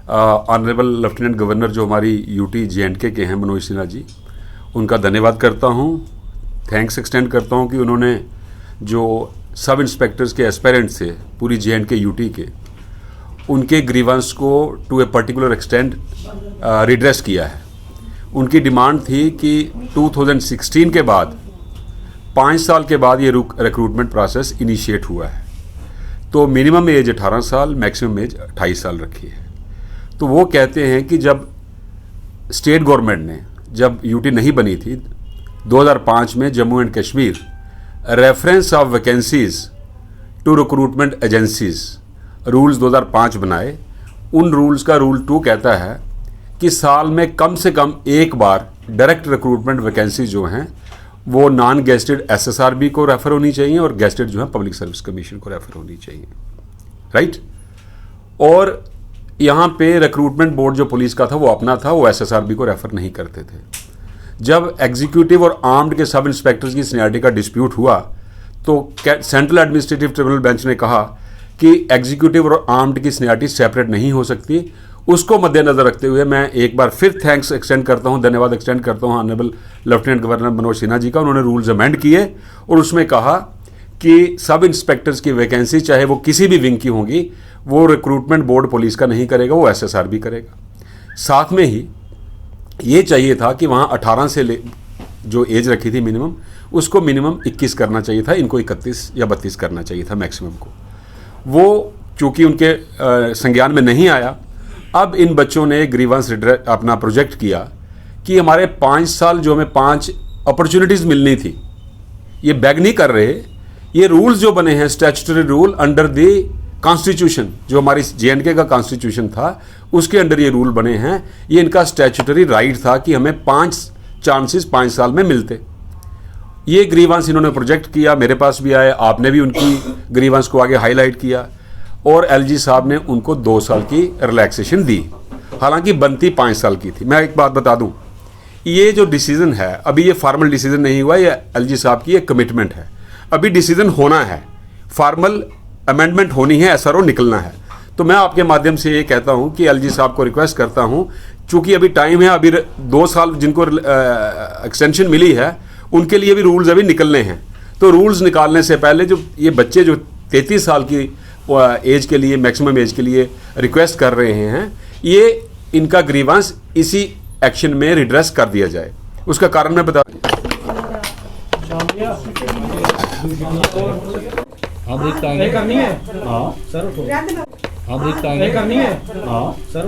Honourable lieutenant governor जो हमारी UT जे&के के हैं मनोज सिन्हा जी, उनका धन्यवाद करता हूँ, थैंक्स एक्सटेंड करता हूँ कि उन्होंने जो सब इंस्पेक्टर्स के एस्पेरेंट्स थे पूरी जे&के यूटी के, उनके ग्रीवेंस को to a particular extent redress किया है। उनकी डिमांड थी कि 2016 के बाद 5 साल के बाद ये रिक्रूटमेंट प्रोसेस इनिशिएट हुआ है, तो मिनिमम एज 18 साल, मैक्सिमम एज 28 साल रखी है। तो वो कहते हैं कि जब स्टेट गवर्नमेंट ने, जब यूटी नहीं बनी थी 2005 में, Jammu and Kashmir reference of vacancies to recruitment agencies rules 2005 बनाए। उन रूल्स का रूल 2 कहता है कि साल में कम से कम एक बार डायरेक्ट रिक्रूटमेंट वैकेंसी जो हैं वो नॉन गेस्टेड एसएसआरबी को रेफर होनी चाहिए और गेस्टेड जो है पब्लिक सर्विस कमीशन को रेफर होनी चाहिए, राइट। और यहाँ पे रिक्रूटमेंट बोर्ड जो पुलिस का था वो अपना था, वो एसएसआरबी को रेफर नहीं करते थे। जब एग्जीक्यूटिव और आर्म्ड के सब इंस्पेक्टर्स की सीनियरिटी का डिस्प्यूट हुआ तो सेंट्रल एडमिनिस्ट्रेटिव ट्रिब्यूनल बेंच ने कहा कि एग्जीक्यूटिव और आर्म्ड की सीनियरिटी सेपरेट नहीं हो सकती। उसको मद्देनजर रखते हुए मैं एक बार फिर थैंक्स एक्सटेंड करता हूं, धन्यवाद एक्सटेंड करता हूं honourable lieutenant governor Manoj Sinha ji का। उन्होंने रूल्स अमेंड किए और उसमें कहा कि सब इंस्पेक्टर्स की वैकेंसी चाहे वो किसी भी विंग की होंगी, वो रिक्रूटमेंट बोर्ड पुलिस का नहीं करेगा, वो एसएसआरबी करेगा। साथ में ही ये चाहिए था कि वहाँ 18 से जो एज रखी थी मिनिमम, उसको मिनिमम 21 करना चाहिए था, इनको 31 या 32 करना चाहिए था मैक्सिमम को। वो चूँकि उनके संज्ञान में नहीं आया, अब इन बच्चों ने ग्रीवेंस अपना प्रोजेक्ट किया कि हमारे 5 साल जो हमें 5 अपॉर्चुनिटीज़ मिलनी थी, ये बैग नहीं कर रहे। ये रूल्स जो बने हैं statutory rule under the constitution, जो हमारी जे&के का कॉन्स्टिट्यूशन था उसके अंडर ये रूल बने हैं। ये इनका स्टैट्यूटरी राइट था कि हमें 5 चांसेस 5 साल में मिलते। ये ग्रीवेंस इन्होंने प्रोजेक्ट किया, मेरे पास भी आए, आपने भी उनकी ग्रीवेंस को आगे हाईलाइट किया और एलजी साहब ने उनको 2 साल की रिलैक्सेशन दी, हालांकि बनती 5 साल की थी। मैं एक बात बता दूं, ये जो डिसीजन है अभी ये फार्मल डिसीजन नहीं हुआ, ये एलजी साहब की एक कमिटमेंट है। अभी डिसीजन होना है, फार्मल अमेंडमेंट होनी है, एसआरओ निकलना है। तो मैं आपके माध्यम से ये कहता हूं कि एलजी साहब को रिक्वेस्ट करता हूं, चूंकि अभी टाइम है, अभी 2 साल जिनको एक्सटेंशन मिली है उनके लिए भी रूल्स अभी निकलने हैं। तो रूल्स निकालने से पहले जो ये बच्चे जो 33 साल की एज के लिए, मैक्सिमम एज के लिए रिक्वेस्ट कर रहे हैं, ये इनका ग्रीवेंस इसी एक्शन में रिड्रेस कर दिया जाए। उसका कारण मैं बता करनी है। हाँ सर, करनी है। हाँ सर।